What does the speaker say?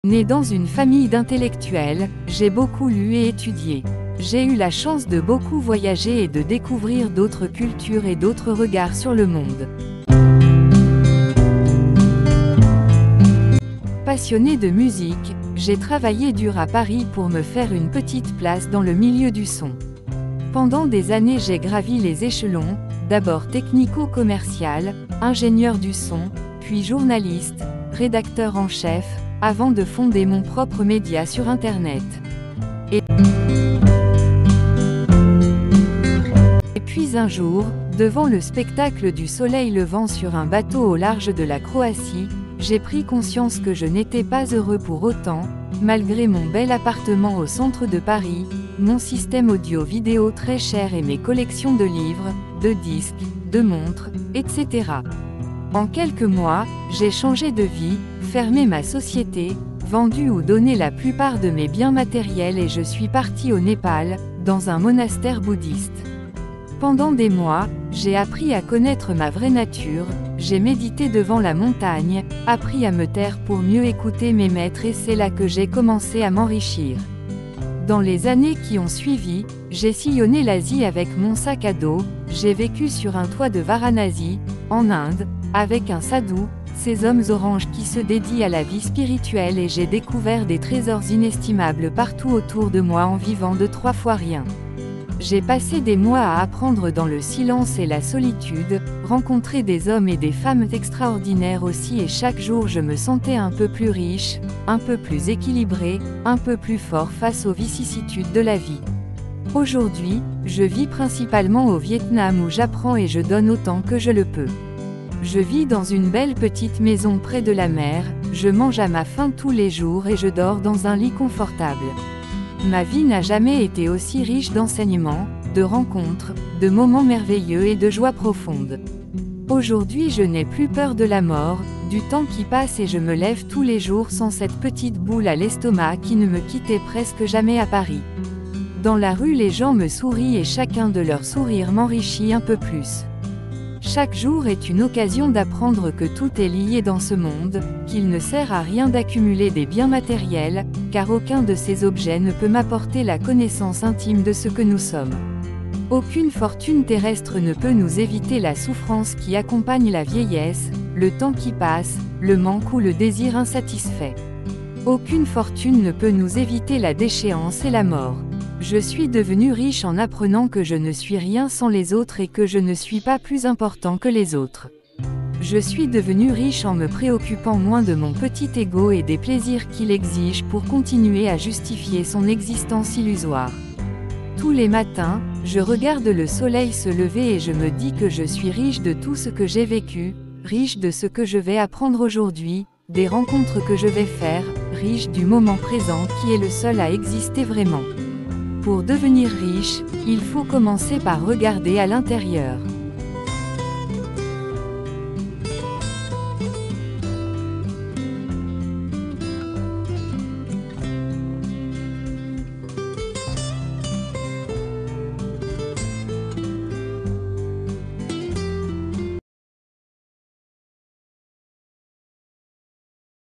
Né dans une famille d'intellectuels, j'ai beaucoup lu et étudié. J'ai eu la chance de beaucoup voyager et de découvrir d'autres cultures et d'autres regards sur le monde. Passionné de musique, j'ai travaillé dur à Paris pour me faire une petite place dans le milieu du son. Pendant des années j'ai gravi les échelons, d'abord technico-commercial, ingénieur du son, puis journaliste, rédacteur en chef, avant de fonder mon propre média sur Internet. Et puis un jour, devant le spectacle du soleil levant sur un bateau au large de la Croatie, j'ai pris conscience que je n'étais pas heureux pour autant, malgré mon bel appartement au centre de Paris, mon système audio-vidéo très cher et mes collections de livres, de disques, de montres, etc. En quelques mois, j'ai changé de vie, fermé ma société, vendu ou donné la plupart de mes biens matériels et je suis parti au Népal, dans un monastère bouddhiste. Pendant des mois, j'ai appris à connaître ma vraie nature, j'ai médité devant la montagne, appris à me taire pour mieux écouter mes maîtres et c'est là que j'ai commencé à m'enrichir. Dans les années qui ont suivi, j'ai sillonné l'Asie avec mon sac à dos, j'ai vécu sur un toit de Varanasi, en Inde, avec un sadhu, ces hommes oranges qui se dédient à la vie spirituelle et j'ai découvert des trésors inestimables partout autour de moi en vivant de 3 fois rien. J'ai passé des mois à apprendre dans le silence et la solitude, rencontrer des hommes et des femmes extraordinaires aussi et chaque jour je me sentais un peu plus riche, un peu plus équilibré, un peu plus fort face aux vicissitudes de la vie. Aujourd'hui, je vis principalement au Vietnam où j'apprends et je donne autant que je le peux. Je vis dans une belle petite maison près de la mer, je mange à ma faim tous les jours et je dors dans un lit confortable. Ma vie n'a jamais été aussi riche d'enseignements, de rencontres, de moments merveilleux et de joie profonde. Aujourd'hui je n'ai plus peur de la mort, du temps qui passe et je me lève tous les jours sans cette petite boule à l'estomac qui ne me quittait presque jamais à Paris. Dans la rue les gens me sourient et chacun de leurs sourires m'enrichit un peu plus. Chaque jour est une occasion d'apprendre que tout est lié dans ce monde, qu'il ne sert à rien d'accumuler des biens matériels, car aucun de ces objets ne peut m'apporter la connaissance intime de ce que nous sommes. Aucune fortune terrestre ne peut nous éviter la souffrance qui accompagne la vieillesse, le temps qui passe, le manque ou le désir insatisfait. Aucune fortune ne peut nous éviter la déchéance et la mort. Je suis devenu riche en apprenant que je ne suis rien sans les autres et que je ne suis pas plus important que les autres. Je suis devenu riche en me préoccupant moins de mon petit ego et des plaisirs qu'il exige pour continuer à justifier son existence illusoire. Tous les matins, je regarde le soleil se lever et je me dis que je suis riche de tout ce que j'ai vécu, riche de ce que je vais apprendre aujourd'hui, des rencontres que je vais faire, riche du moment présent qui est le seul à exister vraiment. Pour devenir riche, il faut commencer par regarder à l'intérieur.